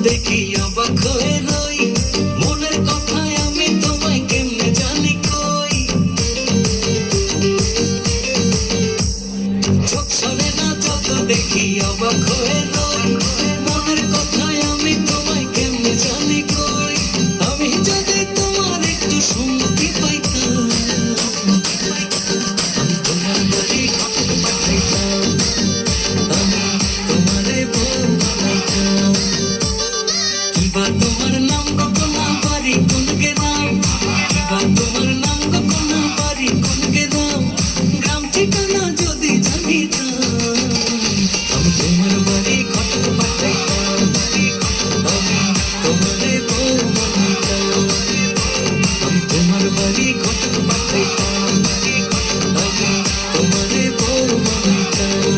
দেখি অবাক হয়ে রই, মনের কথায় আমি তোমায় কেমনে জানি কই। চোখ সরে না যত দেখি অবাক হয়ে রই, মনের কথায় আমি তোমায় কেমনে জানি কই। আমি যদি তোমার একটু সম্মতি পাইতাম, আমি তোমার বাড়ি ঘটক পাঠাইতাম, আমি তোমারে বউ বানাইতাম। কিবা তোমার নাম কখনো বাড়ি কোন গেরাম, কিবা তোমার নাম কখনো বাড়ি কোন গেরাম, গ্রাম ঠিকানা যদি জানিতাম, আমি তোমার বাড়ি ঘটক পাঠাইতাম, আমি তোমারে বউ বানাইতাম, আমি তোমার বাড়ি ঘটক পাঠাইতাম, আমি তোমারে বউ বানাইতাম।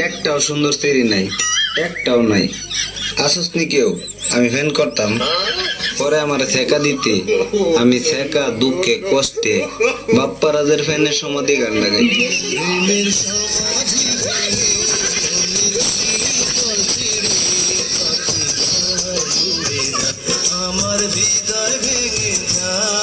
একটাও সুন্দর স্ত্রী নাই, একটাও নাই। আসুস নি কেউ, আমি ফ্যান করতাম, পরে আমার ছেকা দিতে আমি ছেকা দুঃখে কষ্টে বাপ্পা রাজের ফ্যানের সমাধি গান লাগাই। আমার হৃদয় ভেঙে যায়।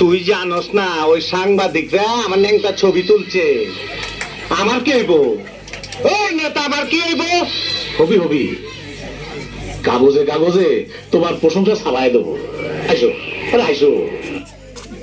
তুই জানস না ওই সাংবাদিকরা আমার ন্যাংটা ছবি তুলছে, আমার কি হইব? ওই নেতা আমার কি হইব? হবি হবি, কাগজে কাগজে তোমার প্রশংসা ছাপাই দেবো। আইসো আইসো।